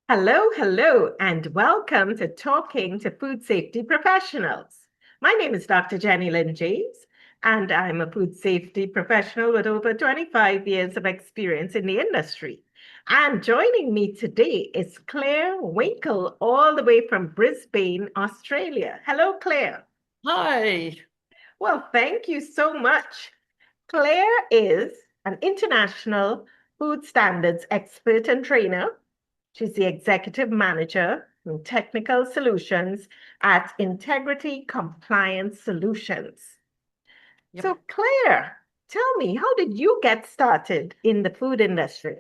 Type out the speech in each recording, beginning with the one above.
Hello, hello, and welcome to Talking to Food Safety Professionals. My name is Dr. Jenny Lynn James, and I'm a food safety professional with over 25 years of experience in the industry. And joining me today is Claire Winkel, all the way from Brisbane, Australia. Hello, Claire. Hi. Well, thank you so much. Claire is an international food standards expert and trainer. She's the executive manager in technical solutions at Integrity Compliance Solutions. Yep. So, Claire, tell me, how did you get started in the food industry?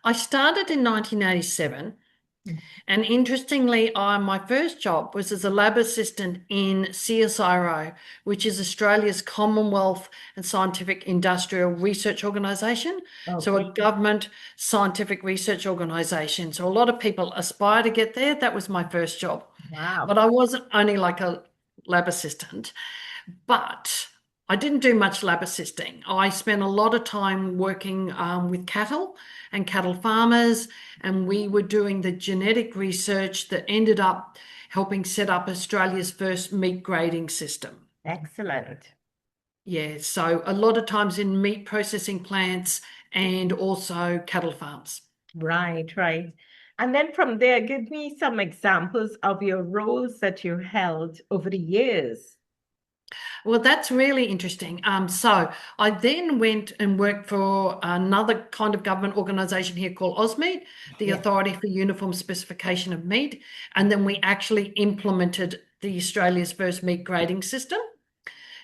I started in 1987, and interestingly, my first job was as a lab assistant in CSIRO, which is Australia's Commonwealth and Scientific Industrial Research Organisation. So Okay. a government scientific research organisation. So a lot of people aspire to get there. That was my first job. Wow. But I wasn't only like a lab assistant. But I didn't do much lab assisting. I spent a lot of time working with cattle and cattle farmers, and we were doing the genetic research that ended up helping set up Australia's first meat grading system. Excellent. Yeah, so a lot of times in meat processing plants and also cattle farms. Right, right. And then from there, give me some examples of your roles that you held over the years. Well, that's really interesting. So I then went and worked for another kind of government organisation here called AusMeat, the Yeah. Authority for Uniform Specification of Meat, and then we actually implemented the Australia's first meat grading system.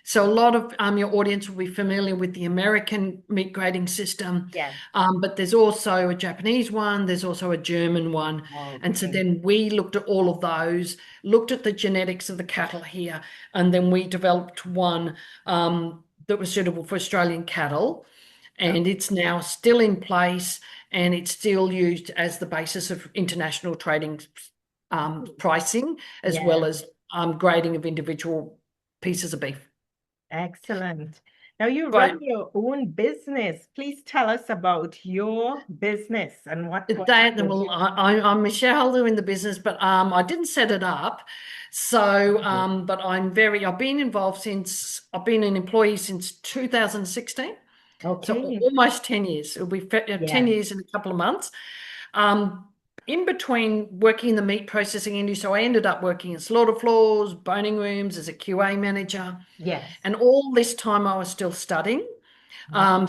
So a lot of your audience will be familiar with the American meat grading system, Yes. but there's also a Japanese one, there's also a German one. And so Okay. then we looked at all of those, looked at the genetics of the cattle here, and then we developed one that was suitable for Australian cattle. Oh, And it's now still in place and it's still used as the basis of international trading pricing, as well yeah. as grading of individual pieces of beef. Excellent. Now you run But your own business. Please tell us about your business and what that, you well, do. I'm a shareholder in the business, but I didn't set it up. So, Okay. but I've been involved since, I've been an employee since 2016. So Okay. almost 10 years. It'll be 10 Yeah. years in a couple of months. Um, in between working in the meat processing industry, so I ended up working in slaughter floors, boning rooms as a QA manager. Yes. And all this time I was still studying. Oh,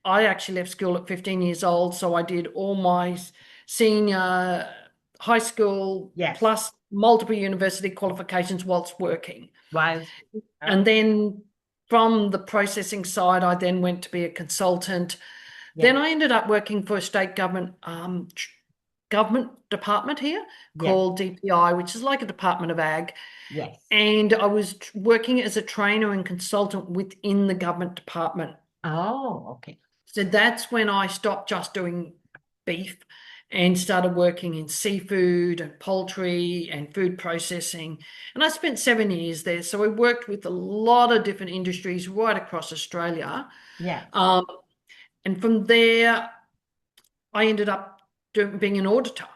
I actually left school at 15 years old. So I did all my senior high school yes. plus multiple university qualifications whilst working. Whilst. And Okay. then from the processing side, I then went to be a consultant. Then Yes. I ended up working for a state government department here Yes. called DPI, which is like a Department of Ag. Yes. And I was working as a trainer and consultant within the government department. Oh, okay. So that's when I stopped just doing beef and started working in seafood and poultry and food processing. And I spent 7 years there. So I worked with a lot of different industries right across Australia. Yes. Um, and from there, I ended up being an auditor.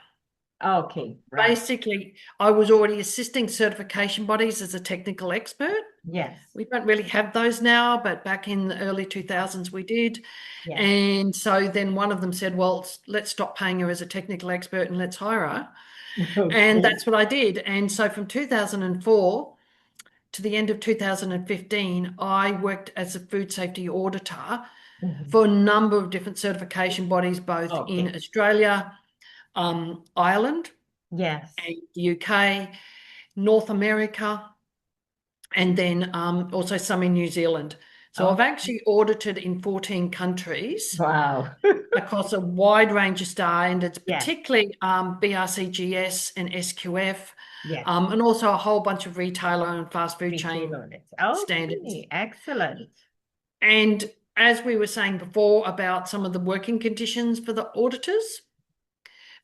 Okay. Right. Basically, I was already assisting certification bodies as a technical expert. Yes. We don't really have those now, but back in the early 2000s we did. Yes. And so then one of them said, well, let's stop paying her as a technical expert and let's hire her. And Okay. that's what I did. And so from 2004 to the end of 2015, I worked as a food safety auditor Mhm. for a number of different certification bodies, both in Okay. Australia, Ireland, Yes. and the UK, North America, and then also some in New Zealand. So I've Oh, actually audited in 14 countries wow. across a wide range of standards, Yes. particularly BRCGS and SQF, Yes. and also a whole bunch of retailer and fast food Retail chain audits. standards. Okay. Excellent. And as we were saying before about some of the working conditions for the auditors,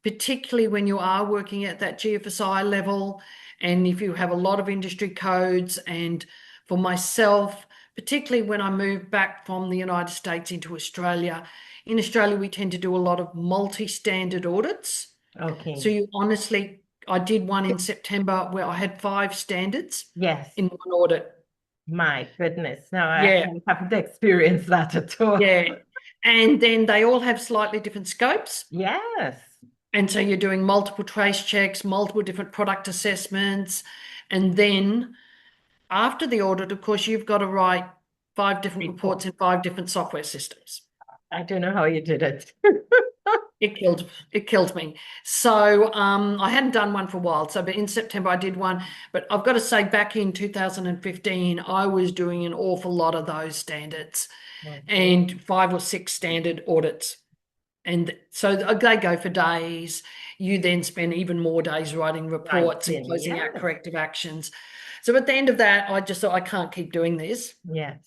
particularly when you are working at that GFSI level, and if you have a lot of industry codes. And for myself, particularly when I moved back from the United States into Australia, in Australia, we tend to do a lot of multi-standard audits. So Okay. you honestly, I did one in September where I had 5 standards Yes. in one audit. My goodness. No, I Yeah, haven't experienced that at all. yeah. And then they all have slightly different scopes. Yes. And so you're doing multiple trace checks, multiple different product assessments. And then after the audit, of course, you've got to write 5 different reports Report. in 5 different software systems. I don't know how you did it. It killed me. So I hadn't done one for a while. So but in September I did one. But I've got to say back in 2015, I was doing an awful lot of those standards Okay. and 5 or 6 standard audits. And so they go for days. You then spend even more days writing reports and Writing. closing out Yes. corrective actions. So at the end of that, I just thought I can't keep doing this. Yes.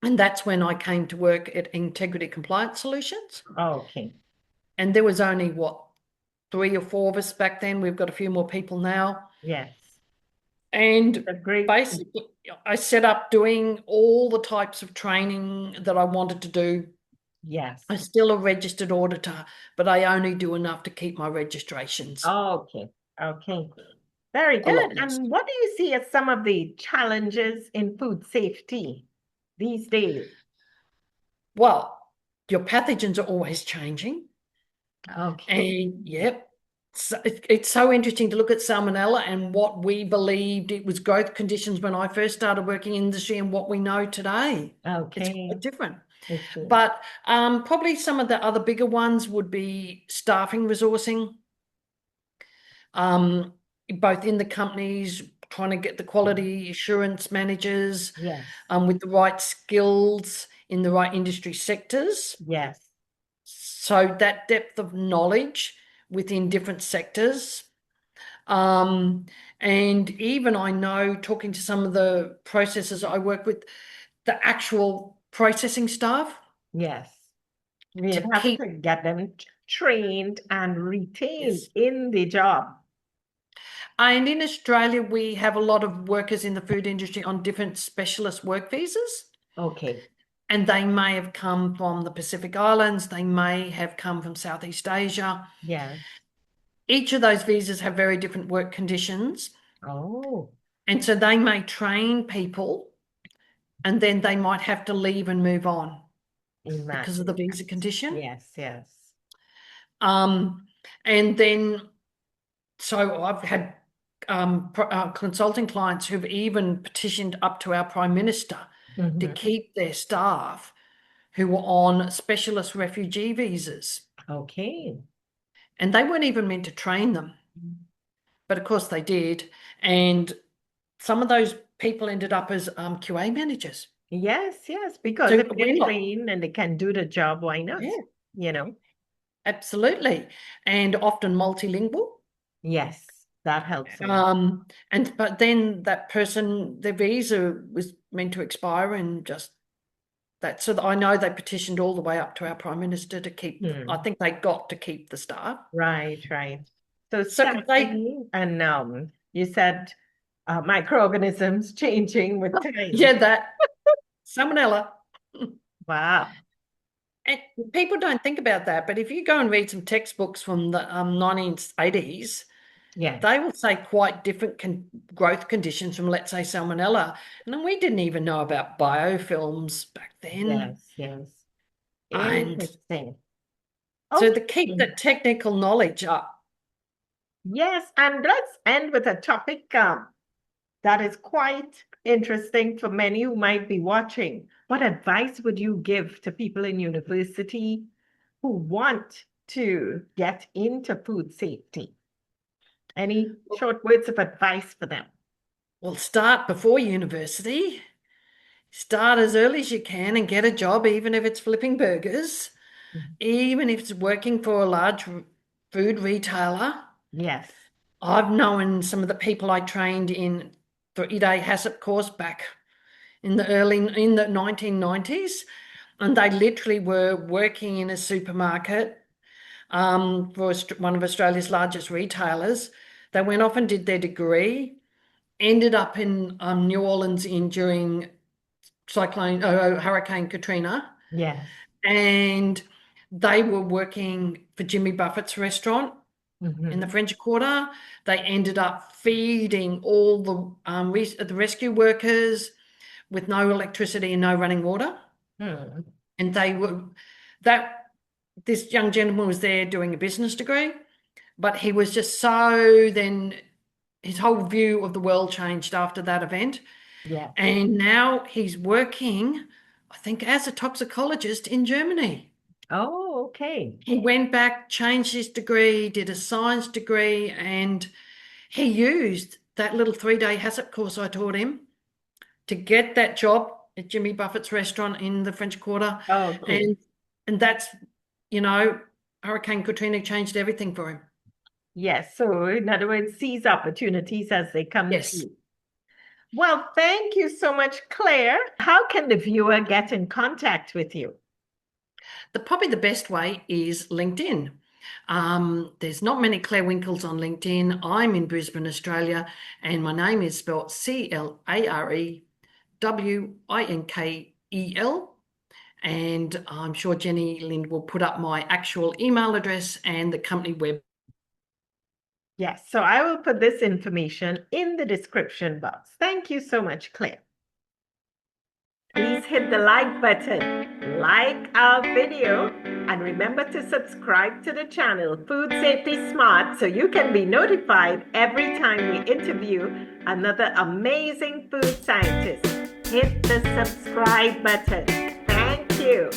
And that's when I came to work at Integrity Compliance Solutions. Okay. And there was only, what, 3 or 4 of us back then. We've got a few more people now. Yes. And A great. basically, I set up doing all the types of training that I wanted to do. Yes. I'm still a registered auditor, but I only do enough to keep my registrations. Okay. Okay. Very A lot good. less. And what do you see as some of the challenges in food safety these days? Well, your pathogens are always changing. Okay. And yep, it's so interesting to look at salmonella and what we believed it was growth conditions when I first started working in the industry and what we know today. It's Okay. quite different. I see. But probably some of the other bigger ones would be staffing resourcing, um, both in the companies, trying to get the quality assurance managers Yes. with the right skills in the right industry sectors. Yes. So that depth of knowledge within different sectors. Um, and even I know, talking to some of the processors I work with, the actual processing staff Yes. to We'd have keep to get them trained and retained this. in the job. And in Australia, we have a lot of workers in the food industry on different specialist work visas. Okay. And they may have come from the Pacific Islands, they may have come from Southeast Asia. Yes. Each of those visas have very different work conditions. Oh, And so they may train people and then they might have to leave and move on because of imagine the that. visa condition. Yes. Yes. Um, and then, so I've had consulting clients who've even petitioned up to our Prime Minister to Mhm. keep their staff who were on specialist refugee visas. Okay. And they weren't even meant to train them, but of course they did. And some of those people ended up as QA managers. Yes, yes, because So if they're we're not, trained and they can do the job, why not? yeah, You know? absolutely. And often multilingual. Yes, that helps a lot. But then that person, their visa was meant to expire and just that. So I know they petitioned all the way up to our Prime Minister to keep, I Hmm. think they got to keep the staff. Right, right. So So they, staffing and you said microorganisms changing with time. yeah, that salmonella. Wow. And people don't think about that, but if you go and read some textbooks from the 1980s, Yes, they will say quite different growth conditions from, let's say, salmonella. And then we didn't even know about biofilms back then. yes, yes. And Interesting. so to keep Okay. the technical knowledge up, Yes, and let's end with a topic that is quite interesting for many who might be watching. What advice would you give to people in university who want to get into food safety? Any short words of advice for them? well, start before university, start as early as you can and get a job, even if it's flipping burgers, even if it's working for a large food retailer. Yes, I've known some of the people I trained in 3-day HACCP course back in the 1990s, and they literally were working in a supermarket for one of Australia's largest retailers. They went off and did their degree, ended up in New Orleans during Hurricane Katrina, yes, and they were working for Jimmy Buffett's restaurant. in the French Quarter. They ended up feeding all the rescue workers with no electricity and no running water. And this young gentleman was there doing a business degree, but he was just then his whole view of the world changed after that event. Yeah. And now he's working, I think, as a toxicologist in Germany. Oh, okay. He went back, changed his degree, did a science degree, and he used that little 3-day HACCP course I taught him to get that job at Jimmy Buffett's restaurant in the French Quarter. Oh, cool. And that's, Hurricane Katrina changed everything for him. Yes. So in other words, seize opportunities as they come Yes. to you. Well, thank you so much, Claire. How can the viewer get in contact with you? Probably the best way is LinkedIn. There's not many Clare Winkels on LinkedIn. I'm in Brisbane, Australia, and my name is spelled CLAREWINKEL. And I'm sure Jenny Lind will put up my actual email address and the company web. Yes, so I will put this information in the description box. Thank you so much, Claire. Please hit the like button, like our video, and remember to subscribe to the channel Food Safety Smart so you can be notified every time we interview another amazing food scientist. Hit the subscribe button. Thank you.